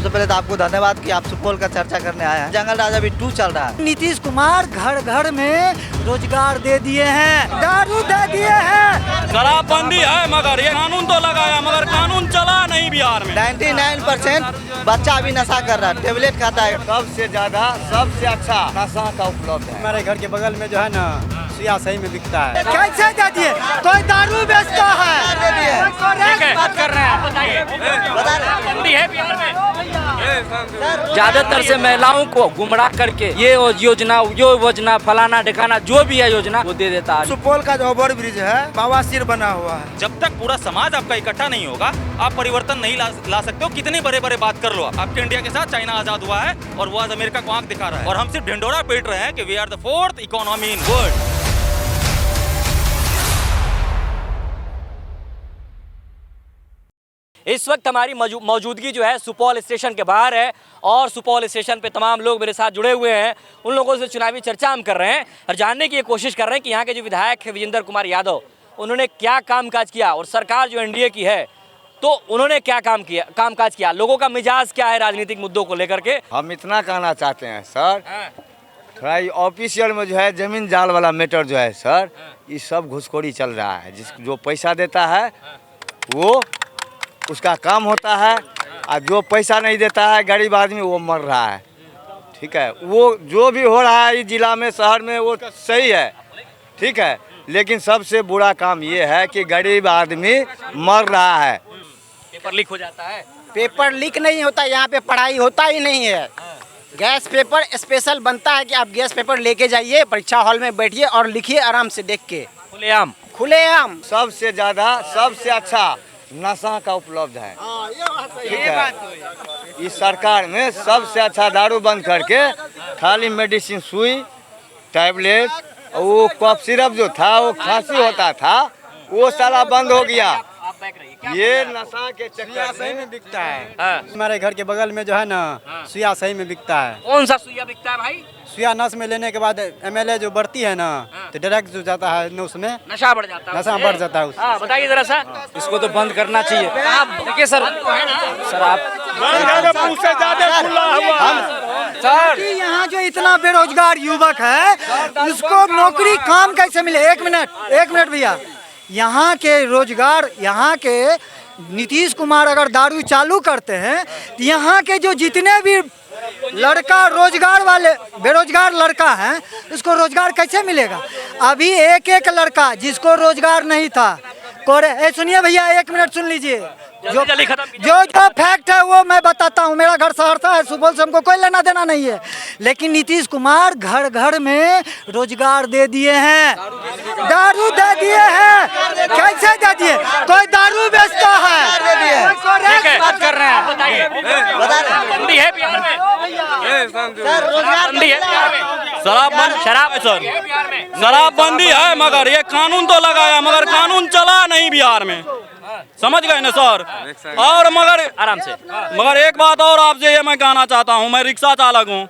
सबसे पहले तो आपको धन्यवाद कि आप सुपौल का चर्चा करने आए हैं। जंगल राज अभी 2 चल रहा है। नीतीश कुमार घर घर में रोजगार दे दिए हैं, दारू दे दिए हैं। शराबबंदी है मगर ये कानून तो लगाया मगर कानून चला नहीं बिहार में। 99% बच्चा अभी नशा कर रहा है, टेबलेट खाता है। सबसे ज्यादा सबसे अच्छा नशा का उपलब्ध है। हमारे घर के बगल में जो है ना सुइया सही में बिकता है। कैसे दे दिए? कोई दारू बेचता है। बात कर रहे हैं, बताइए। शराबबंदी है बिहार में। ज्यादातर से महिलाओं को गुमराह करके ये योजना फलाना ढिकाना जो भी है योजना वो दे देता है। सुपौल का जो ओवर ब्रिज है बवासीर बना हुआ है। जब तक पूरा समाज आपका इकट्ठा नहीं होगा आप परिवर्तन नहीं ला सकते हो। कितने बड़े बड़े बात कर लो आपके इंडिया के साथ चाइना आजाद हुआ है और वो आज अमेरिका को आंख दिखा रहा है और हम सिर्फ ढिंडोरा पीट रहे हैं कि we are the 4th economy in world. इस वक्त हमारी मौजूदगी जो है सुपौल स्टेशन के बाहर है और सुपौल स्टेशन पे तमाम लोग मेरे साथ जुड़े हुए हैं। उन लोगों से चुनावी चर्चा हम कर रहे हैं और जानने की कोशिश कर रहे हैं कि यहाँ के जो विधायक है विजेंद्र कुमार यादव उन्होंने क्या कामकाज किया और सरकार जो एनडीए की है तो उन्होंने क्या कामकाज किया, लोगों का मिजाज क्या है राजनीतिक मुद्दों को लेकर के। हम इतना कहना चाहते हैं सर, थोड़ा ऑफिशियल में जो है जमीन जाल वाला मैटर जो है सर, ये सब घुसखोरी चल रहा है। जो पैसा देता है वो उसका काम होता है और जो पैसा नहीं देता है गरीब आदमी वो मर रहा है। ठीक है, वो जो भी हो रहा है इस जिला में शहर में वो सही है, ठीक है, लेकिन सबसे बुरा काम ये है कि गरीब आदमी मर रहा है। पेपर लीक हो जाता है। पेपर लीक नहीं होता, यहाँ पे पढ़ाई होता ही नहीं है। गैस पेपर स्पेशल बनता है कि आप गैस पेपर लेके जाइए, परीक्षा हॉल में बैठिए और लिखिए आराम से देख के, खुलेआम। सबसे ज्यादा सबसे अच्छा नशा का उपलब्ध है। ठीक है, इस सरकार में सबसे अच्छा दारू बंद करके खाली मेडिसिन, सुई, टैबलेट, वो कफ सिरप जो था वो खांसी होता था वो सारा बंद हो गया। ये नशा के चक्कर में बिकता है। हमारे घर के बगल में जो है ना सुइया सही में बिकता है। कौन सा सुइया बिकता है भाई? सुइया नस में लेने के बाद एमएलए जो बढ़ती है ना तो डायरेक्ट जो जाता है उसमें नशा बढ़ जाता है। नशा बढ़ जाता है। हाँ बताइए जरा सा। इसको तो बंद करना चाहिए। देखिए सर आप सर यहाँ जो इतना बेरोजगार युवक है उसको नौकरी काम कैसे मिले? एक मिनट भैया, यहाँ के रोजगार, यहाँ के नीतीश कुमार अगर दारू चालू करते हैं तो यहाँ के जो जितने भी लड़का रोजगार वाले बेरोजगार लड़का है उसको रोजगार कैसे मिलेगा? अभी एक लड़का जिसको रोजगार नहीं था सुनिए भैया, 1 मिनट सुन लीजिए। जो फैक्ट है वो मैं बताता हूँ। मेरा घर सहरसा है, सुपौल से हमको कोई लेना देना नहीं है, लेकिन नीतीश कुमार घर घर में रोजगार दे दिए हैं, दारू दे दिए हैं। कैसे दे दिए? कोई दारू बेचता है। बात कर रहे हैं, बताइए। शराबबंदी है बिहार में। शराबबंदी है मगर ये कानून तो लगाया मगर कानून चला नहीं बिहार में। समझ गए ना सर? और मगर आराम से मगर एक बात और आपसे ये मैं कहना चाहता हूँ, मैं रिक्शा चालक हूँ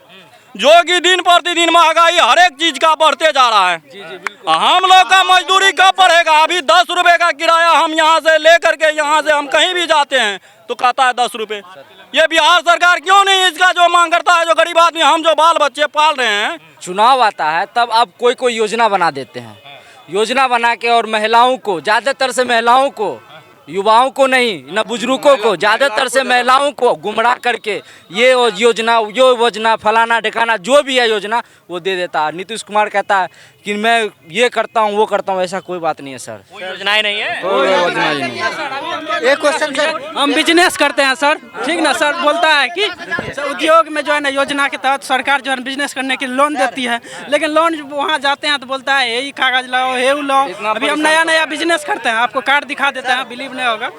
जो कि दिन प्रतिदिन महंगाई हर एक चीज का बढ़ते जा रहा है। हम लोग का मजदूरी कब बढ़ेगा? अभी 10 रुपए का किराया हम यहाँ से लेकर के यहाँ से हम कहीं भी जाते हैं तो कहता है 10 रुपए। ये बिहार सरकार क्यों नहीं इसका जो मांग करता है? जो गरीब आदमी, हम जो बाल बच्चे पाल रहे हैं, चुनाव आता है तब अब कोई योजना बना देते हैं, योजना बना के और महिलाओं को, ज्यादातर से महिलाओं को, युवाओं को नहीं न बुजुर्गों को, ज्यादातर से महिलाओं को गुमराह करके ये योजना फलाना ढिकाना जो भी है योजना वो दे देता है। नीतीश कुमार कहता है कि मैं ये करता हूँ वो करता हूँ, ऐसा कोई बात नहीं है सर, कोई योजनाएं नहीं है, कोई योजना ही नहीं। एक क्वेश्चन सर, हम बिजनेस करते हैं सर, ठीक ना सर? बोलता है कि उद्योग में जो है ना योजना के तहत सरकार जो है बिजनेस करने के लोन देती है, लेकिन लोन वहाँ जाते हैं तो बोलता है यही कागज लाओ, ये लाओ। अभी हम नया बिजनेस करते हैं, आपको कार्ड दिखा देते हैं, बिलीव नहीं होगा।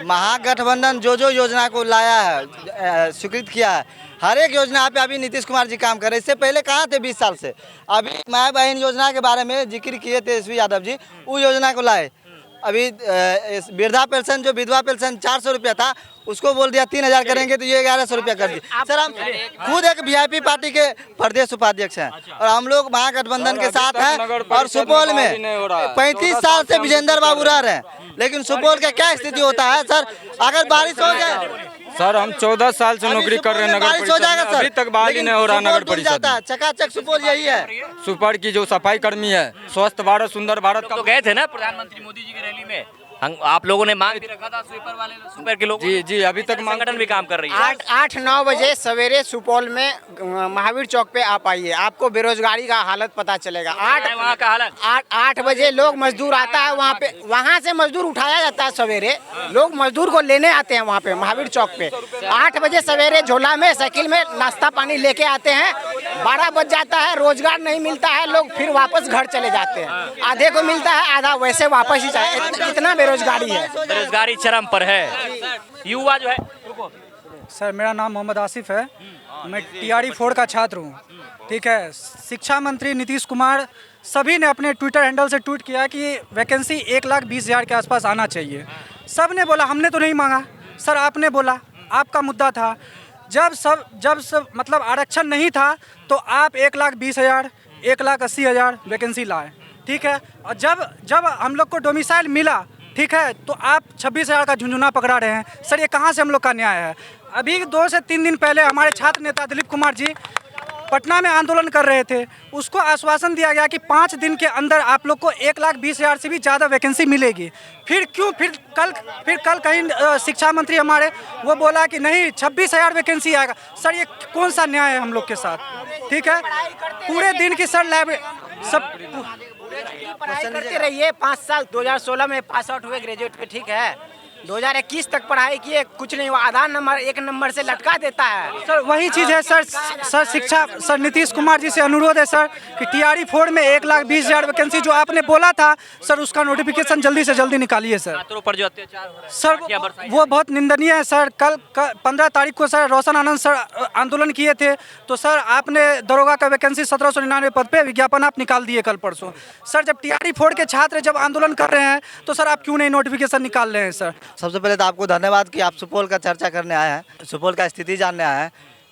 महागठबंधन जो योजना को लाया है, स्वीकृत किया है, हर एक योजना पे अभी नीतीश कुमार जी काम कर रहे हैं। इससे पहले कहाँ थे 20 साल से? अभी माँ बहन योजना के बारे में जिक्र किए तेजस्वी यादव जी, वो योजना को लाए। अभी वृद्धा पेंशन, जो विधवा पेंशन 400 रुपया था, उसको बोल दिया 3000 करेंगे, तो ये 1100 रुपया कर दिए। सर हम खुद एक वीआईपी पार्टी के प्रदेश उपाध्यक्ष हैं और हम लोग महागठबंधन के साथ हैं और सुपौल में 35 साल से विजेंद्र बाबू रह रहे हैं, लेकिन सुपौल का क्या स्थिति होता है सर? अगर बारिश हो जाए सर हम 14 साल से नौकरी कर रहे हैं नगर परिषद में, अभी तक बहाली नहीं हो रहा नगर परिषद में। चकाचक सुपौल यही है। सुपर की जो सफाई कर्मी है, स्वस्थ भारत सुंदर भारत तो गए थे ना प्रधानमंत्री मोदी जी की रैली में, आप लोगों ने मांग भी रखा था सुपर के लोग। जी जी, अभी तक संगठन भी काम कर रही है। 8-9 बजे सवेरे सुपौल में महावीर चौक पे आप आइए, आपको बेरोजगारी का हालत पता चलेगा। वहाँ का हालत 8 बजे लोग मजदूर आता है वहाँ पे, वहाँ से मजदूर उठाया जाता है सवेरे, लोग मजदूर को लेने आते हैं वहाँ पे महावीर चौक पे। 8 बजे सवेरे झोला में साइकिल में नाश्ता पानी लेके आते हैं, 12 बज जाता है, रोजगार नहीं मिलता है, लोग फिर वापस घर चले जाते हैं। आधे को मिलता है, आधा वैसे वापस ही जाए, इतना बेरोजगारी है। बेरोजगारी चरम पर है। युवा जो है, सर मेरा नाम मोहम्मद आसिफ है, मैं टीआरई 4 का छात्र हूँ। ठीक है, शिक्षा मंत्री नीतीश कुमार सभी ने अपने ट्विटर हैंडल से ट्वीट किया कि वैकेंसी 1,20,000 के आसपास आना चाहिए। सब ने बोला हमने तो नहीं मांगा। सर आपने बोला, आपका मुद्दा था। जब सब मतलब आरक्षण नहीं था तो आप 1,20,000 1,80,000 वैकेंसी लाए। ठीक है, और जब हम लोग को डोमिसाइल मिला, ठीक है, तो आप 26,000 का झुंझुना पकड़ा रहे हैं। सर ये कहाँ से हम लोग का न्याय है? अभी 2 से 3 दिन पहले हमारे छात्र नेता दिलीप कुमार जी पटना में आंदोलन कर रहे थे, उसको आश्वासन दिया गया कि 5 दिन के अंदर आप लोग को 1,20,000 से भी ज़्यादा वैकेंसी मिलेगी। फिर कल कहीं शिक्षा मंत्री हमारे वो बोला कि नहीं 26,000 वैकेंसी आएगा। सर ये कौन सा न्याय है हम लोग के साथ? ठीक है, पूरे दिन की सर सब पढ़ाई करते रहिए। 5 साल 2016 में पास आउट हुए ग्रेजुएट पे, ठीक है, 2021 तक पढ़ाई किए, कुछ नहीं हुआ, आधा नंबर 1 नंबर से लटका देता है। सर वही चीज़ है सर नीतीश कुमार जी से अनुरोध है सर कि टीआरई 4 में 1,20,000 वैकेंसी जो आपने बोला था सर, उसका नोटिफिकेशन जल्दी से जल्दी निकालिए सर। छात्रों पर जो अत्याचार हो रहा है सर वो बहुत निंदनीय है सर। कल 15 तारीख को सर रोशन आनंद सर आंदोलन किए थे, तो सर आपने दरोगा का वैकेंसी 1799 पद पे विज्ञापन आप निकाल दिए कल परसों। सर जब टीआरई 4 के छात्र जब आंदोलन कर रहे हैं तो सर आप क्यों नहीं नोटिफिकेशन निकाल रहे हैं सर? सबसे पहले तो आपको धन्यवाद कि आप सुपौल का चर्चा करने आए हैं, सुपौल का स्थिति जानने आए हैं।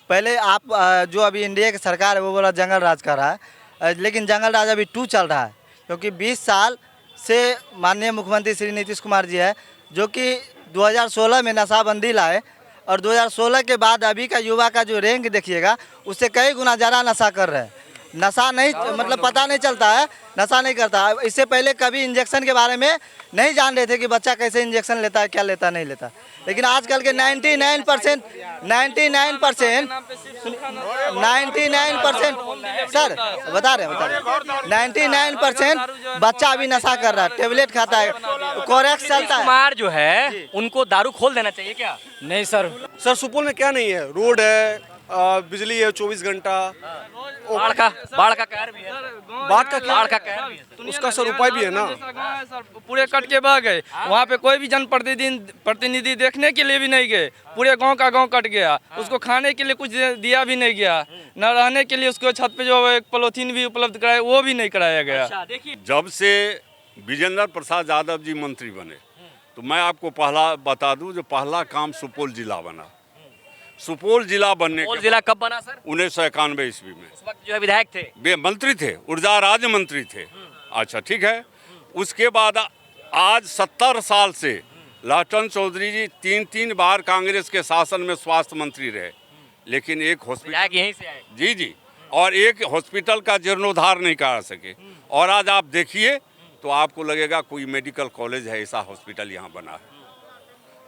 पहले आप जो अभी इंडिया की सरकार है वो बोला जंगल राज कर रहा है, लेकिन जंगल राज अभी 2 चल रहा है, क्योंकि 20 साल से माननीय मुख्यमंत्री श्री नीतीश कुमार जी है जो कि 2016 में नशाबंदी लाए, और 2016 के बाद अभी का युवा का जो रैंक देखिएगा उससे कई गुना ज़्यादा नशा कर रहे हैं। नशा नहीं मतलब पता नहीं चलता है, नशा नहीं करता। इससे पहले कभी इंजेक्शन के बारे में नहीं जान रहे थे कि बच्चा कैसे इंजेक्शन लेता है, क्या लेता नहीं लेता, लेकिन आजकल के 99% सर बता रहे 99% बच्चा अभी नशा कर रहा है, टेबलेट खाता है, कोरेक्स चलता है। कुमार जो है उनको दारू खोल देना चाहिए क्या? नहीं सर। सर सुपौल में क्या नहीं है? रोड है, बिजली है 24 घंटा, बाढ़ का कहर भी है, बाढ़ का कहर भी है। उसका सर उपाय भी है ना। पूरे कट के बह गए, वहाँ पे कोई भी जनप्रतिनिधि देखने के लिए भी नहीं गए। पूरे गांव का गांव कट गया, उसको खाने के लिए कुछ दिया भी नहीं गया, न रहने के लिए उसको छत पे जो एक पॉलिथीन भी उपलब्ध कराया वो भी नहीं कराया गया। जब से विजेंद्र प्रसाद यादव जी मंत्री बने तो मैं आपको पहला बता दूं, जो पहला काम सुपौल जिला बना। सुपौल जिला बनने सुपौल जिला कब बना सर? 1991 ईस्वी में। उस वक्त जो है विधायक थे, वे मंत्री थे, ऊर्जा राज्य मंत्री थे। अच्छा ठीक है, उसके बाद आज 70 साल से लालचंद चौधरी जी 3 बार कांग्रेस के शासन में स्वास्थ्य मंत्री रहे, लेकिन एक हॉस्पिटल यहीं से आए जी और एक हॉस्पिटल का जीर्णोद्धार नहीं करा सके। और आज आप देखिए तो आपको लगेगा कोई मेडिकल कॉलेज है, ऐसा हॉस्पिटल यहाँ बना है।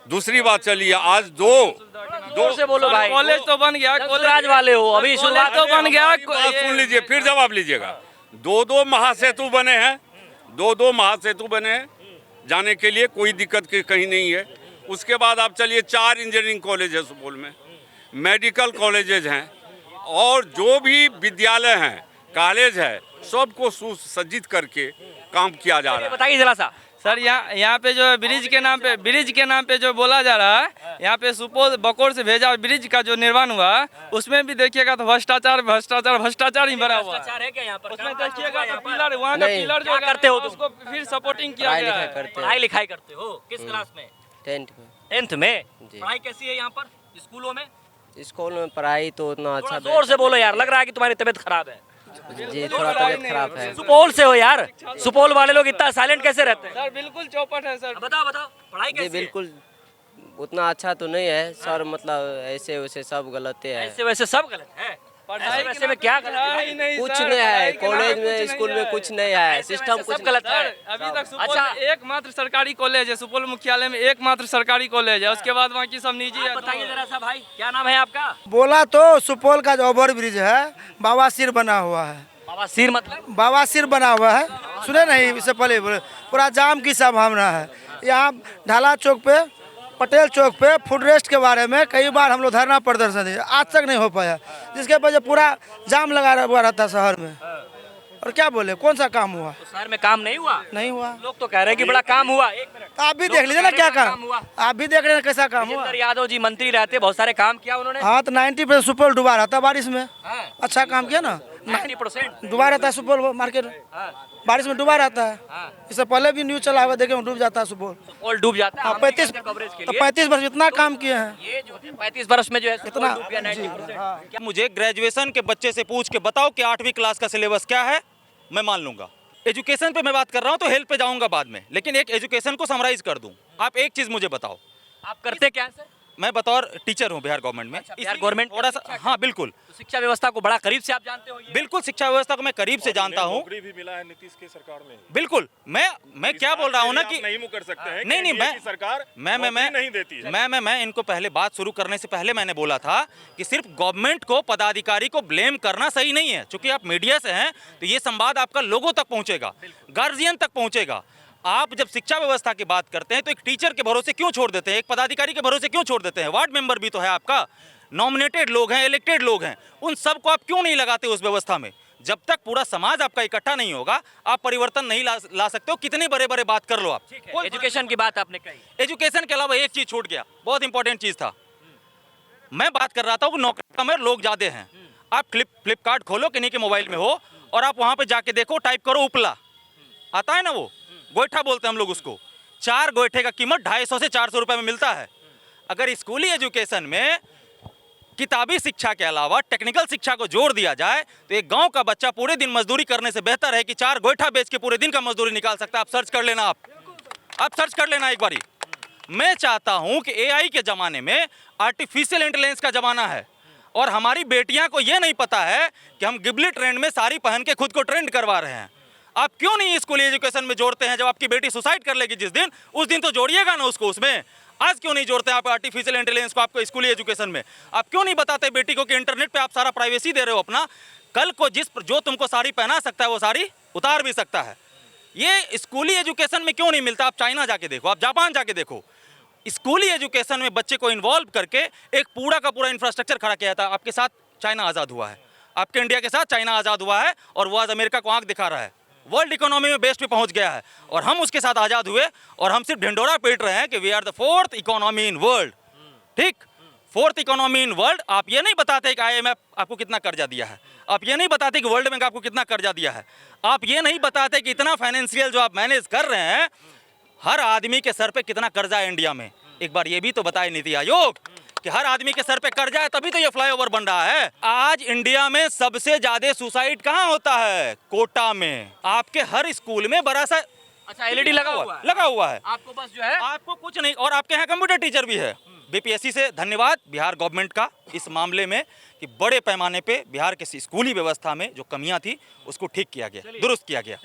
दूसरी बात चलिए, आज दो से बोलो भाई, कॉलेज तो बन गया, कॉलेज वाले हो, अभी कॉलेज तो बन गया। सुन लीजिए फिर जवाब लीजिएगा। 2 महासेतु बने हैं, 2 महासेतु बने हैं, जाने के लिए कोई दिक्कत कहीं नहीं है। उसके बाद आप चलिए 4 इंजीनियरिंग कॉलेज है सुपौल में, मेडिकल कॉलेजेज हैं, और जो भी विद्यालय हैं, कॉलेज है, सबको सुसज्जित करके काम किया जा रहा है। बताइए जरा सा सर। यहाँ पे जो ब्रिज के नाम पे जो बोला जा रहा है, यहाँ पे सुपौल बकोर से भेजा ब्रिज का जो निर्माण हुआ उसमें भी देखिएगा तो भ्रष्टाचार ही भरा हुआ है क्या यहाँ पर? उसमें देखिएगा तो पिलर, वहाँ का पिलर जो करते हो तो उसको फिर सपोर्टिंग किया गया है। पढ़ाई लिखाई करते हो किस क्लास में? 10th में। पढ़ाई कैसी है यहाँ पर स्कूलों में? स्कूल में पढ़ाई तो उतना अच्छा, जोर से बोलो यार, लग रहा है कि तुम्हारी तबीयत खराब है। जी थोड़ा तबीयत खराब है। सुपौल से हो यार, सुपौल वाले लोग इतना साइलेंट कैसे रहते हैं? सर बिल्कुल चौपट है सर। बताओ पढ़ाई कैसी है? बिल्कुल उतना अच्छा तो नहीं है सर, मतलब ऐसे वैसे सब गलत है। ऐसे वैसे सब गलत है। पढ़ाई वैसे में क्या गलत है? कुछ नहीं है, कॉलेज में स्कूल में कुछ नहीं है, सिस्टम कुछ गलत है। अभी तक सुपौल में एकमात्र सरकारी कॉलेज है, सुपौल मुख्यालय में एकमात्र सरकारी कॉलेज है, उसके बाद बाकी सब निजी है। बताइए जरा सा भाई, क्या नाम है आपका? बोला तो सुपौल का जो ओवर ब्रिज है बवासीर बना हुआ है। बवासीर मतलब? बवासीर बना हुआ है, सुने नहीं? इससे पहले पूरा जाम की संभावना है। यहाँ ढाला चौक पे, पटेल चौक पे फूड रेस्ट के बारे में कई बार हम लोग धरना प्रदर्शन दिए, आज तक नहीं हो पाया, जिसके वजह पूरा जाम लगा हुआ रहता है शहर में। और क्या बोले, कौन सा काम हुआ? तो शहर में काम नहीं हुआ? नहीं हुआ। लोग तो कह रहे हैं कि बड़ा काम हुआ। एक मिनट, आप भी देख लीजिए ना क्या काम हुआ, आप भी देख रहे हैं कैसा काम हुआ। राजेंद्र यादव जी मंत्री रहते, बहुत सारे काम किया उन्होंने। हाँ, तो 90% सुपौल डूबा रहता बारिश में, अच्छा काम किया ना। 90% डूबा रहता है सुपौल मार्केट, बारिश में डूबा रहता है। इससे पहले भी न्यूज चला हुआ देखे, डूब जाता है सुपौल। सुपौल डूब जाता है। 35 वर्ष इतना काम किए हैं, ये जो 35 वर्ष में जो है इतना। 90%। मुझे ग्रेजुएशन के बच्चे से पूछ के बताओ कि 8वीं क्लास का सिलेबस क्या है, मैं मान लूंगा। एजुकेशन पे मैं बात कर रहा हूँ तो हेल्थ पे जाऊंगा बाद में, लेकिन एक एजुकेशन को समराइज कर दूं। आप एक चीज मुझे बताओ, आप करते क्या सर? मैं बतौर टीचर हूँ बिहार गवर्नमेंट में। बिहार गवर्नमेंट थोड़ा सा, हाँ बिल्कुल, तो शिक्षा व्यवस्था को बड़ा करीब से आप जानते हो? बिल्कुल शिक्षा व्यवस्था को मैं करीब से जानता हूँ। नौकरी भी मिला है नीतीश के सरकार में। बिल्कुल, मैं क्या बोल रहा हूँ ना कि नहीं मुकर सकते हैं। नहीं, मैं सरकार मैं नहीं देती है। मैं इनको पहले बात शुरू करने से पहले मैंने बोला था कि सिर्फ गवर्नमेंट को, पदाधिकारी को ब्लेम करना सही नहीं है। चूंकि आप मीडिया से हैं तो ये संवाद आपका लोगों तक पहुंचेगा, गार्जियन तक पहुंचेगा। आप जब शिक्षा व्यवस्था की बात करते हैं तो एक टीचर के भरोसे क्यों छोड़ देते हैं, एक पदाधिकारी के भरोसे क्यों छोड़ देते हैं? वार्ड मेंबर भी तो है आपका, नॉमिनेटेड लोग हैं, इलेक्टेड लोग हैं, उन सबको आप क्यों नहीं लगाते उस व्यवस्था में? जब तक पूरा समाज आपका इकट्ठा नहीं होगा आप परिवर्तन नहीं ला सकते हो, कितने बड़े बड़े बात कर लो आप। एजुकेशन की बात आपने कही, एजुकेशन के अलावा एक चीज छूट गया, बहुत इंपॉर्टेंट चीज था। मैं बात कर रहा था वो नौकरी कम है, लोग ज्यादा हैं। आप फ्लिपकार्ट खोलो किन्हीं के मोबाइल में हो और आप वहां पे जाके देखो, टाइप करो उपला, आता है ना, वो गोईठा बोलते हैं हम लोग उसको। 4 गोईठे का कीमत 250 से 400 रुपए में मिलता है। अगर स्कूली एजुकेशन में किताबी शिक्षा के अलावा टेक्निकल शिक्षा को जोड़ दिया जाए तो एक गांव का बच्चा पूरे दिन मजदूरी करने से बेहतर है कि 4 गोईठा बेच के पूरे दिन का मजदूरी निकाल सकता है। आप सर्च कर लेना, आप सर्च कर लेना एक बारी। मैं चाहता हूं कि एआई के ज़माने में आर्टिफिशियल इंटेलिजेंस का ज़माना है और हमारी बेटियां को ये नहीं पता है कि हम गिबली ट्रेंड में साड़ी पहन के खुद को ट्रेंड करवा रहे हैं। आप क्यों नहीं स्कूली एजुकेशन में जोड़ते हैं? जब आपकी बेटी सुसाइड कर लेगी जिस दिन, उस दिन तो जोड़िएगा ना उसको उसमें। आज क्यों नहीं जोड़ते आप आर्टिफिशियल इंटेलिजेंस को आपको स्कूली एजुकेशन में? आप क्यों नहीं बताते बेटी को कि इंटरनेट पे आप सारा प्राइवेसी दे रहे हो अपना, कल को जो तुमको साड़ी पहना सकता है वो साड़ी उतार भी सकता है। ये स्कूली एजुकेशन में क्यों नहीं मिलता? आप चाइना जाके देखो, आप जापान जाके देखो, स्कूली एजुकेशन में बच्चे को इन्वॉल्व करके एक पूरा का पूरा इंफ्रास्ट्रक्चर खड़ा किया था। आपके साथ चाइना आज़ाद हुआ है, आपके इंडिया के साथ चाइना आज़ाद हुआ है और वो आज अमेरिका को आंख दिखा रहा है, वर्ल्ड इकोनॉमी में बेस्ट पे पहुंच गया है और हम उसके साथ आज़ाद हुए और हम सिर्फ ढिंडोरा पीट रहे हैं कि we are the 4th economy in world. ठीक, 4th इकोनॉमी इन वर्ल्ड। आप ये नहीं बताते कि IMF आपको कितना कर्जा दिया है, आप ये नहीं बताते कि वर्ल्ड बैंक आपको कितना कर्जा दिया है, आप ये नहीं बताते कि इतना फाइनेंशियल जो आप मैनेज कर रहे हैं, हर आदमी के सर पे कितना कर्जा है इंडिया में। एक बार ये भी तो बताए नीति आयोग कि हर आदमी के सर पे कर्जा है, तभी तो ये फ्लाईओवर बन रहा है। आज इंडिया में सबसे ज्यादा सुसाइड कहाँ होता है? कोटा में। आपके हर स्कूल में बड़ा सा अच्छा LED लगा हुआ है। आपको बस जो है, आपको कुछ नहीं, और आपके यहाँ कंप्यूटर टीचर भी है। BPSC से धन्यवाद बिहार गवर्नमेंट का इस मामले में कि बड़े पैमाने पे बिहार के स्कूली व्यवस्था में जो कमियां थी उसको ठीक किया गया, दुरुस्त किया गया।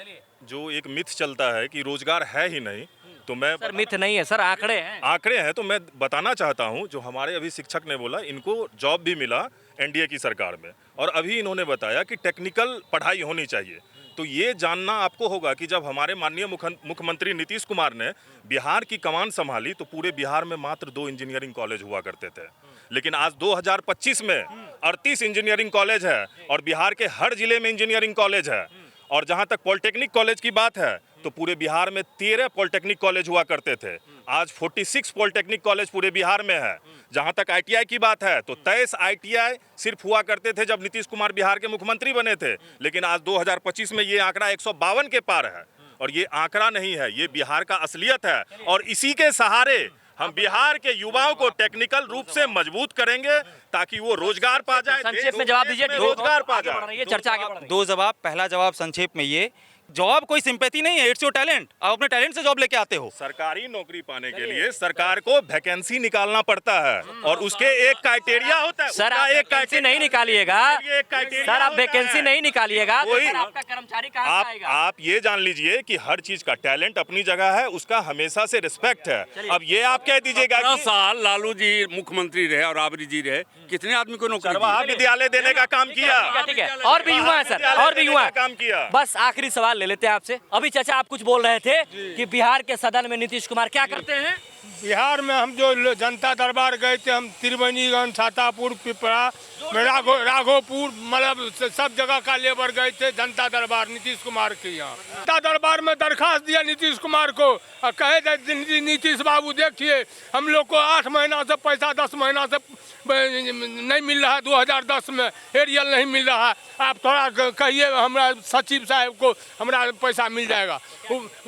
जो एक मिथ चलता है कि रोजगार है ही नहीं, तो मैं सर मिथ नहीं है सर, आंकड़े हैं। आंकड़े हैं तो मैं बताना चाहता हूं, जो हमारे अभी शिक्षक ने बोला इनको जॉब भी मिला NDA की सरकार में, और अभी इन्होंने बताया कि टेक्निकल पढ़ाई होनी चाहिए। तो ये जानना आपको होगा कि जब हमारे माननीय मुख्यमंत्री नीतीश कुमार ने बिहार की कमान संभाली तो पूरे बिहार में मात्र 2 इंजीनियरिंग कॉलेज हुआ करते थे, लेकिन आज 2025 में 38 इंजीनियरिंग कॉलेज है और बिहार के हर जिले में इंजीनियरिंग कॉलेज है। और जहाँ तक पॉलिटेक्निक कॉलेज की बात है तो पूरे बिहार में 13 पॉलिटेक्निक कॉलेज हुआ करते थे, आज 46 पॉलिटेक्निक कॉलेज पूरे बिहार में है। जहाँ तक ITI की बात है तो 23 ITI सिर्फ हुआ करते थे जब नीतीश कुमार बिहार के मुख्यमंत्री बने थे, लेकिन आज 2025 में ये आंकड़ा 152 के पार है। और ये आंकड़ा नहीं है, ये बिहार का असलियत है और इसी के सहारे हम बिहार के युवाओं को टेक्निकल रूप से मजबूत करेंगे ताकि वो रोजगार पा जाए। संक्षेप में जवाब दीजिए, रोजगार पा जाए। ये चर्चा आगे बढ़ रही है। 2 जवाब। पहला जवाब संक्षेप में ये, जॉब कोई सिंपैथी नहीं है, इट्स योर टैलेंट। आप अपने टैलेंट से जॉब लेके आते हो। सरकारी नौकरी पाने के लिए सरकार को वैकेंसी निकालना पड़ता है और उसके एक क्राइटेरिया होता है। सर आप वैकेंसी नहीं निकालिएगा, सर आप वैकेंसी नहीं निकालिएगा तो फिर आपका कर्मचारी कहाँ से आएगा? आप ये जान लीजिए कि हर चीज का टैलेंट अपनी जगह है, उसका हमेशा से रिस्पेक्ट है। अब ये आप कह दीजिएगा 10 साल लालू जी मुख्यमंत्री रहे और राबड़ी जी रहे, कितने आदमी को नौकरी दी? विद्यालय देने का काम किया। ठीक है, और भी युवा है सर, और भी युवा काम किया। बस आखिरी सवाल ले लेते हैं आपसे। अभी चाचा आप कुछ बोल रहे थे कि बिहार के सदन में नीतीश कुमार क्या करते हैं? बिहार में हम जो जनता दरबार गए थे, हम त्रिवेणीगंज, छातापुर, पिपरा, राघोपुर, मतलब सब जगह का लेबर गए थे जनता दरबार नीतीश कुमार के यहाँ। जनता दरबार में दरखास्त दिया नीतीश कुमार को और कहे नीतीश बाबू देखिए हम लोग को 8 महीना से पैसा 10 महीना से नहीं मिल रहा है, 2010 में एरियल नहीं मिल रहा है, आप थोड़ा कहिए हमारा सचिव साहब को हमारा पैसा मिल जाएगा।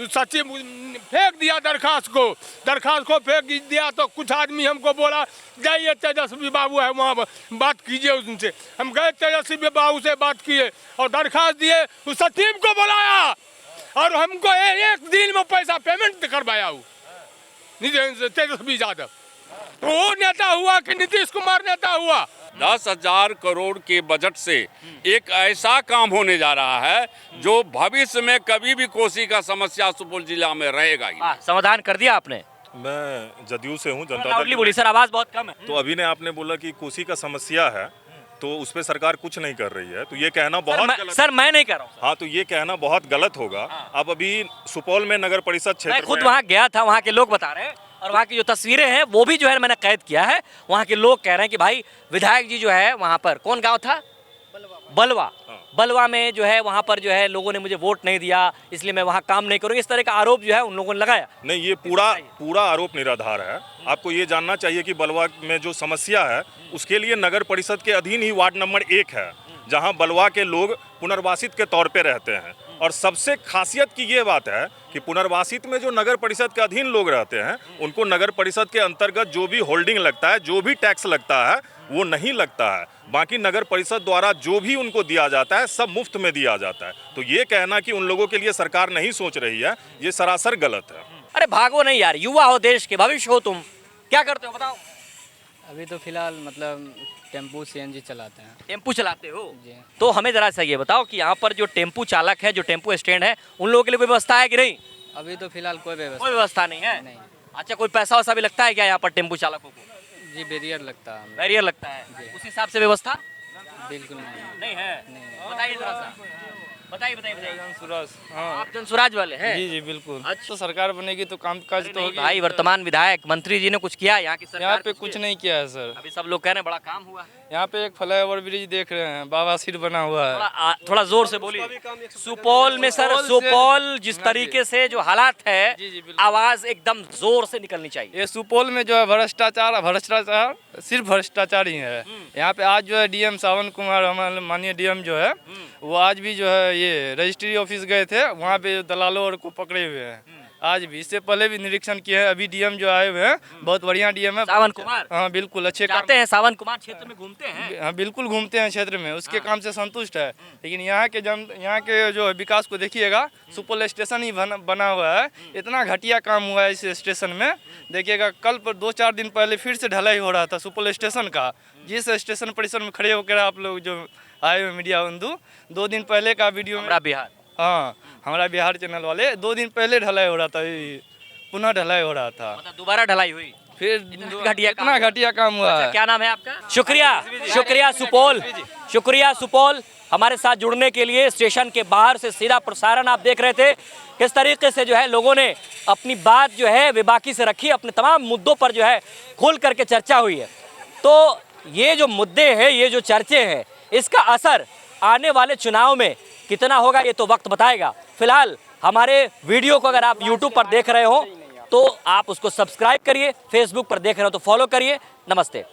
सचिव फेंक दिया दरखास्त को फेंक दिया तो कुछ आदमी हमको बोला जाइए तेजस्वी बाबू है वहाँ बात कीजिए उनसे। हम गए तेजस्वी बाबू से बात किए और दरखास्त दिए, उस सचिव को बुलाया और हमको एक दिन में पैसा पेमेंट करवाया तेजस्वी यादव। तो वो नेता हुआ कि नीतीश कुमार नेता हुआ? 10,000 करोड़ के बजट से एक ऐसा काम होने जा रहा है जो भविष्य में कभी भी कोसी का समस्या सुपौल जिला में रहेगा ही। समाधान कर दिया आपने? मैं जदयू से हूँ, जनता दल। बोली सर, आवाज बहुत कम है। तो अभी ने आपने बोला कि कोसी का समस्या है तो उस पर सरकार कुछ नहीं कर रही है, तो ये कहना बहुत गलत। सर मैं नहीं कर रहा हूँ। हाँ, तो ये कहना बहुत गलत होगा। अब अभी सुपौल में नगर परिषद क्षेत्र मैं खुद वहाँ गया था, वहाँ के लोग बता रहे हैं और वहाँ की जो तस्वीरें हैं वो भी जो है मैंने कैद किया है। वहाँ के लोग कह रहे हैं कि भाई विधायक जी जो है वहाँ पर, कौन गांव था? बलवा में जो है वहाँ पर जो है लोगों ने मुझे वोट नहीं दिया इसलिए मैं वहाँ काम नहीं करूँगा, इस तरह का आरोप जो है उन लोगों ने लगाया। नहीं, ये पूरा आरोप निराधार है। आपको ये जानना चाहिए कि बलवा में जो समस्या है उसके लिए नगर परिषद के अधीन ही वार्ड नंबर 1 है, जहाँ बलवा के लोग पुनर्वासित के तौर पे रहते हैं। और सबसे खासियत की ये बात है कि पुनर्वासित में जो नगर परिषद के अधीन लोग रहते हैं उनको नगर परिषद के अंतर्गत जो भी होल्डिंग लगता है, जो भी टैक्स लगता है वो नहीं लगता है। बाकी नगर परिषद द्वारा जो भी उनको दिया जाता है सब मुफ्त में दिया जाता है। तो ये कहना कि उन लोगों के लिए सरकार नहीं सोच रही है, ये सरासर गलत है। अरे भागो नहीं यार, युवा हो, देश के भविष्य हो, तुम क्या करते हो बताओ? अभी तो फिलहाल मतलब टेम्पू CNG चलाते हैं। टेम्पू चलाते हो? तो हमें जरा सा ये बताओ कि यहाँ पर जो टेम्पू चालक है, जो टेम्पू स्टैंड है, उन लोगों के लिए कोई व्यवस्था है कि नहीं? अभी तो फिलहाल कोई व्यवस्था नहीं है। नहीं। अच्छा, कोई पैसा वैसा भी लगता है क्या यहाँ पर टेम्पू चालकों को? जी बैरियर लगता है। बैरियर लगता है, उस हिसाब से व्यवस्था बिल्कुल नहीं है। बताइए जरा सा, बताइए। जनसुराज। हाँ, आप जनसुराज वाले हैं? जी बिल्कुल। अच्छा, तो सरकार बनेगी तो काम काज तो होगी। भाई वर्तमान विधायक मंत्री जी ने कुछ किया यहाँ की सरकार? यहाँ पे कुछ नहीं किया है सर। अभी सब लोग कह रहे हैं बड़ा काम हुआ है। यहाँ पे एक फ्लाईओवर ब्रिज देख रहे हैं, बाबा सीट बना हुआ है। थोड़ा जोर से बोलिए। सुपौल में सर, सुपौल जिस तरीके से जो हालात है, आवाज एकदम जोर से निकलनी चाहिए। ये सुपौल में जो है भ्रष्टाचार सिर्फ भ्रष्टाचार ही है। यहाँ पे आज जो है DM सावन कुमार, हमारे माननीय DM जो है वो आज भी जो है ये रजिस्ट्री ऑफिस गए थे, वहाँ पे दलालों को पकड़े हुए हैं आज भी। इससे पहले भी निरीक्षण किए हैं। अभी DM जो आए हुए हैं बहुत बढ़िया DM है, सावन कुमार। हाँ बिल्कुल अच्छे जाते हैं सावन कुमार क्षेत्र में, घूमते हैं। हाँ बिल्कुल घूमते हैं क्षेत्र में, उसके काम से संतुष्ट है। लेकिन यहाँ के जो विकास को देखिएगा, सुपौल स्टेशन ही बना हुआ है, इतना घटिया काम हुआ है इस स्टेशन में। देखिएगा कल पर 2-4 दिन पहले फिर से ढलाई हो रहा था सुपौल स्टेशन का, जिस स्टेशन परिसर में खड़े होकर आप लोग जो आए हुए मीडिया बंधु, 2 दिन पहले का वीडियो में बिहार, हाँ हमारा बिहार चैनल वाले, 2 दिन पहले ढलाई हो रहा था, पुनः ढलाई हो रहा था, मतलब दोबारा ढलाई हुई, फिर इतना घटिया काम हुआ है। क्या नाम है आपका? शुक्रिया सुपौल, शुक्रिया सुपौल। हमारे साथ जुड़ने के लिए स्टेशन के बाहर से सीधा प्रसारण आप देख रहे थे। किस तरीके से जो है लोगों ने अपनी बात जो है बेबाकी से रखी, अपने तमाम मुद्दों पर जो है खोल करके चर्चा हुई है। तो ये जो मुद्दे हैं, ये जो चर्चे हैं, इसका असर आने वाले चुनाव में कितना होगा ये तो वक्त बताएगा। फिलहाल हमारे वीडियो को अगर आप YouTube पर देख रहे हो तो आप उसको सब्सक्राइब करिए, फेसबुक पर देख रहे हो तो फॉलो करिए। नमस्ते।